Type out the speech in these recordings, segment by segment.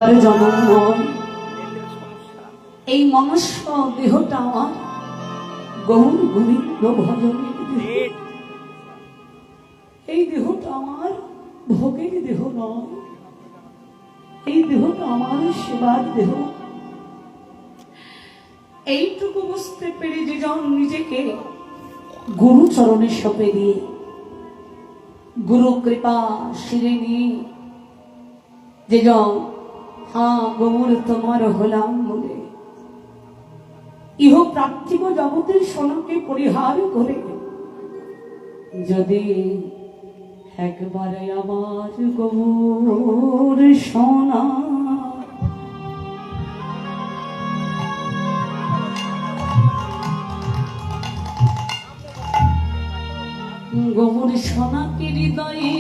জনময় এই মনুষ্য দেহটা আমার গৌর গোবিন্দ ভজনের দেহ। এই দেহটা আমার ভোগের দেহ নয়, এই দেহটা আমার সেবার দেহ। এইটুকু বুঝতে পেরে যে জন নিজেকে গুরু চরণে সঁপে দিয়ে গুরু কৃপা শিরে নিয়ে যে জন হ্যাঁ গৌর তোমার হলাম বলে ইহ পার্থিব জগতের সোনাকে পরিহার করে যদি একবারে আমার গৌর সোনা গৌর সোনাকে হৃদয়ে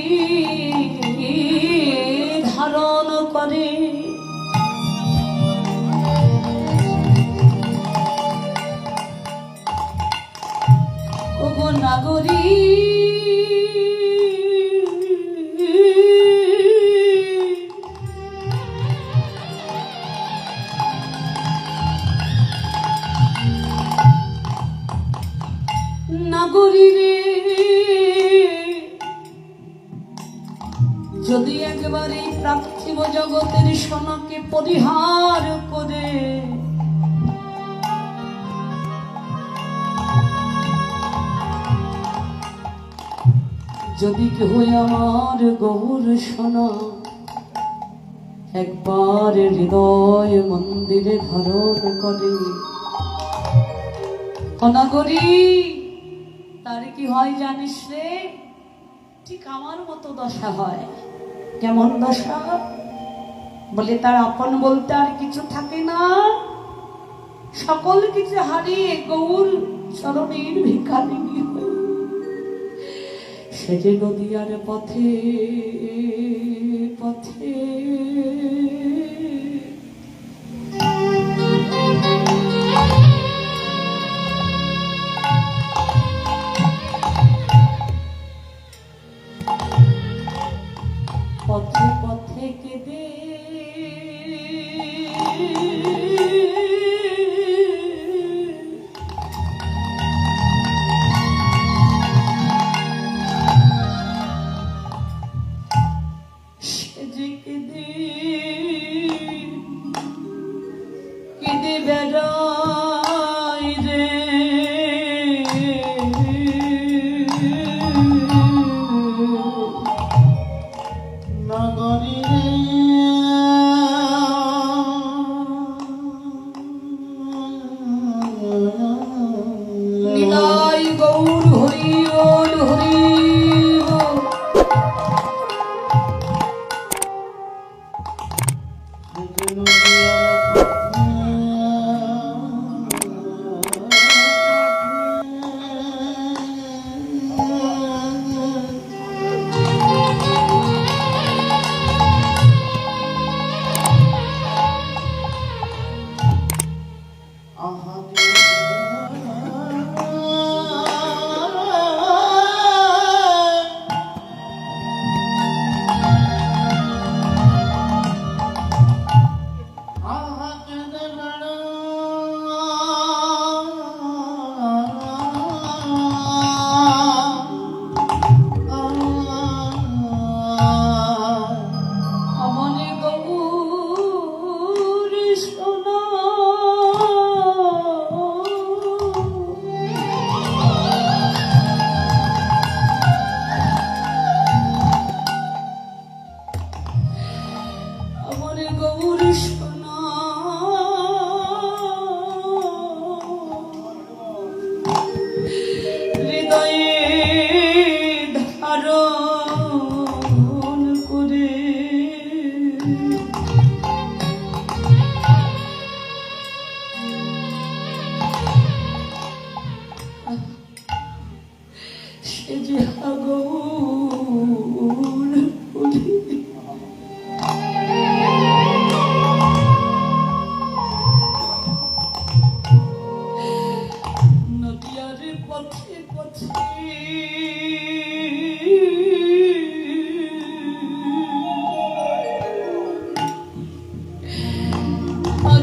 ধারণ করে নাগরী নাগরী রে যদি একবার এই পার্থিব জগতের সোনাকে পরিহার করে যদি কেহ আমার গৌর সোনা একবার হৃদয় মন্দিরে ধারণ করে অনাগরী তার কি হয় জানিস রে? ঠিক আমার মতো দশা হয়। কেমন দশা? বলে তার আপন বলতে আর কিছু থাকে না, সকল কিছু হারিয়ে গৌর চরণের ভিখারিণী হয়ে সে যে নদীয়ার পথে পথে পথে পথে কেঁদে কেঁদে বেড়াই রে নগরী নীলাই গৌর হরি ওল হরি সে যে গৌর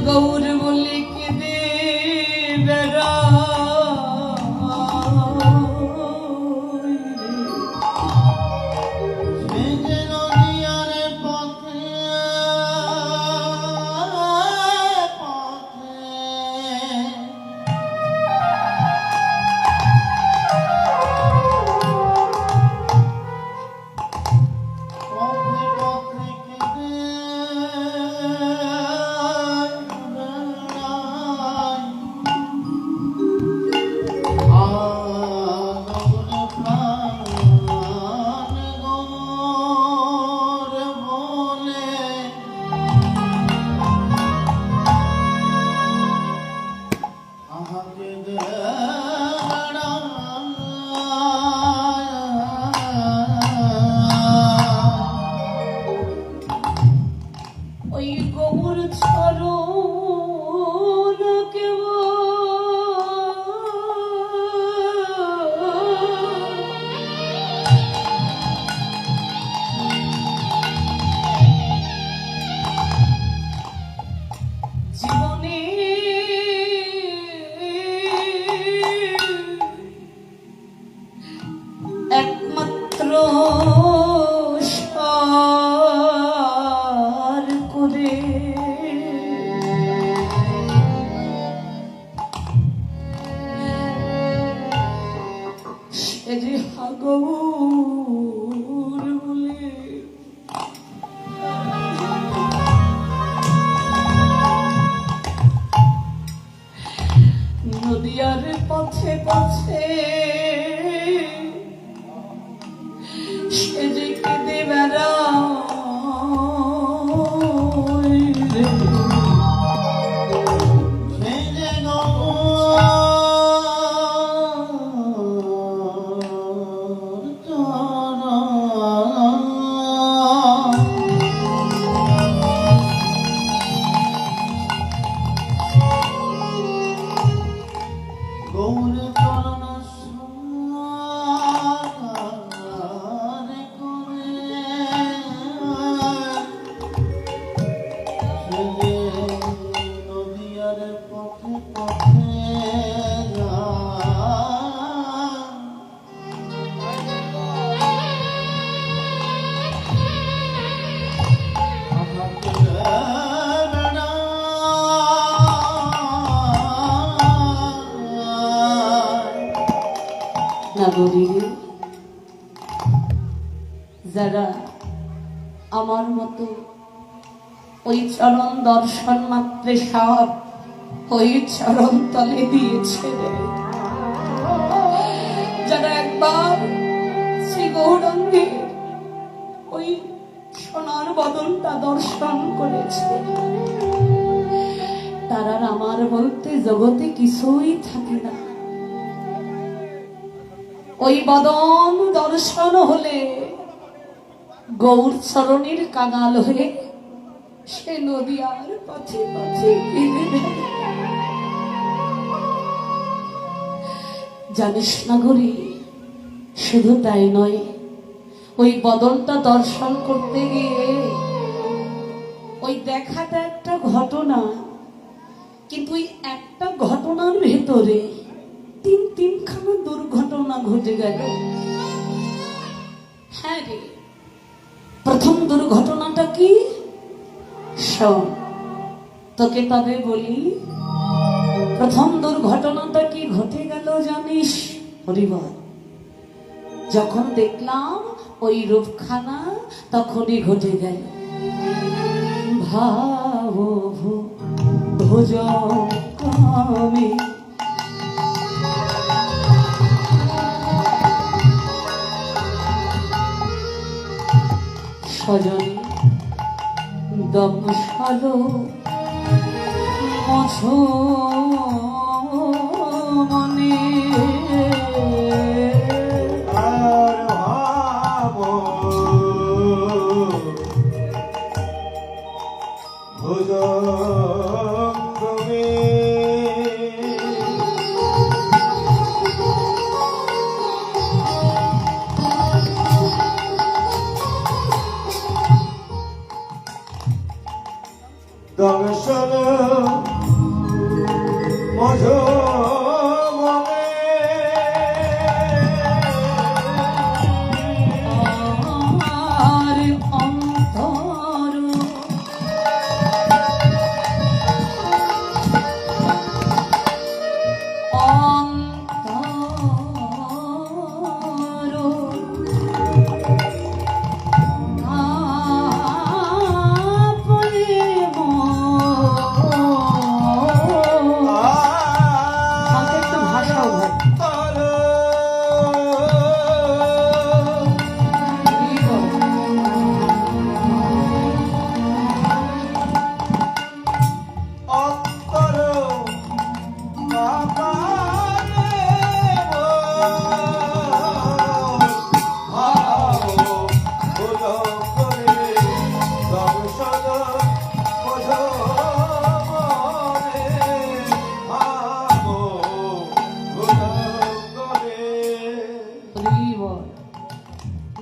গৌর বলে কেঁদে বেড়া ওই গৌর চরণ কেব জীবনে একমাত্র সে যে গৌর বলে নদিয়ার পথে পথে সে যে কেঁদে নাগরিক যারা আমার মতো ওই চরণ দর্শন মাত্রে সব ওই চরণ তলে দিয়েছে, যারা একবার শ্রী গৌরাঙ্গের ওই সোনার বদনটা দর্শন করেছে, তারা আমার বলতে জগতে কিছুই থাকে না। ওই বদন দর্শন হলে গৌর চরণের কাঙাল হয়ে সে নদিয়ার পথে পথে জানিস না গরি, শুধু তাই নয়, ওই বদনটা দর্শন করতে গিয়ে ওই দেখাটা একটা ঘটনা, কিন্তু ওই একটা ঘটনার ভেতরে তিনখানা দুর্ঘটনা ঘটে গেল। হ্যাঁ রে, প্রথম দুর্ঘটনাটা কি শোন, তোকে তবে বলি। প্রথম দুর্ঘটনাটা কি ঘটে গেল জানিস? হরিবল, যখন দেখলাম ওই রূপখানা তখনই ঘটে গেল। ভাব ভোজ কামে সজনী দমশাল মছ মনে দর্শন মধু মনে আর অন্তর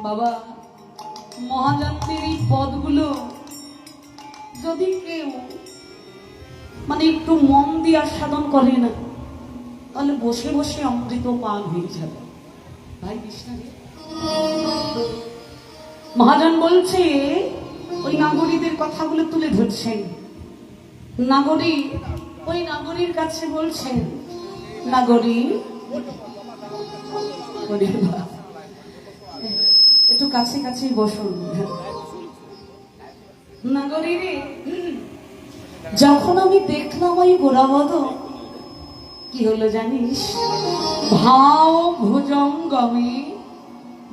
বাবা, মহাজানদের এই পদগুলো যদি কেউ মানে একটু মন দিয়ে আস্বাদন করে না, তাহলে বসে বসে অমৃত পান হয়ে যাবে। ভাই কৃষ্ণারে মহাজন বলছে, ওই নাগরীদের কথাগুলো তুলে ধরছেন। নাগরী ওই নাগরীর কাছে বলছেন, নাগরী একটু কাছে কাছে বসুন। নাগরী রে, যখন আমি দেখলাম ওই গোরাবদ, কি হলো জানিস? ভাও ভুজঙ্গমে,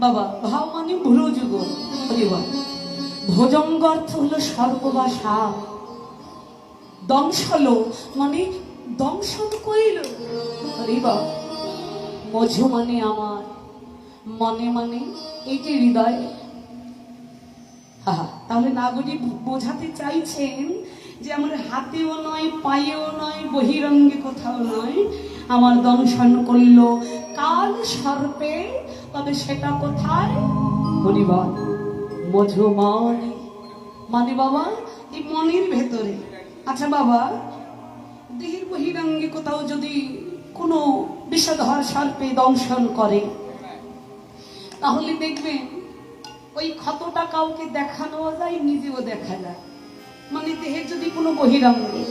বাবা ভাও মানে ভ্রুযুগ, ভুজঙ্গ অর্থ হলো সর্প বা সাপ, দংশল মানে দংশন কইল, মঝু মানে আমার, মনে মানে এই যে হৃদয়। তাহলে নাগরিক বোঝাতে চাইছেন যে আমার হাতেও নয়, পায়েও নয়, বহিরঙ্গে কোথাও নয়, আমার দংশন করলো কাল সর্পে, তবে সেটা কোথায়? হরিবল মধু মনে, মানে বাবা এই মনের ভেতরে। আচ্ছা বাবা, দেহের বহিরঙ্গে কোথাও যদি কোনো বিষধর সর্পে দংশন করে, তাহলে দেখবেন ওই ক্ষতটা কাউকে দেখানো যায়, নিজেও দেখা যায়। মানে দেহের যদি কোনো বহিরঙ্গে,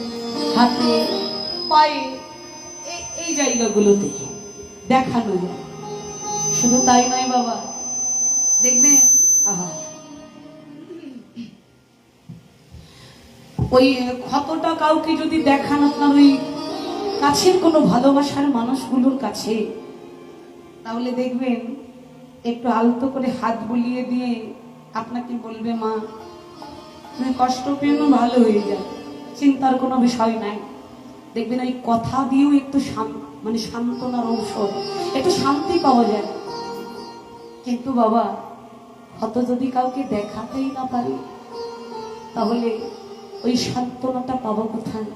হাতে, পায়ে, এই জায়গাগুলোতে দেখানো যায়। শুধু তাই নয় বাবা, দেখবেন ওই ক্ষতটা কাউকে যদি দেখান আপনার ওই কাছের কোনো ভালোবাসার মানুষগুলোর কাছে, তাহলে দেখবেন একটু আলতো করে হাত বুলিয়ে দিয়ে আপনাকে বলবে, মা তুমি কষ্ট পেয়ে ভালো হয়ে যায়, চিন্তার কোনো বিষয় নাই। দেখবেন ওই কথা দিয়েও একটু মানে সান্ত্বনার ঔষধ, একটু শান্তি পাওয়া যায়। কিন্তু বাবা, হয়তো যদি কাউকে দেখাতেই না পারি, তাহলে ওই সান্ত্বনাটা পাবো কোথায়?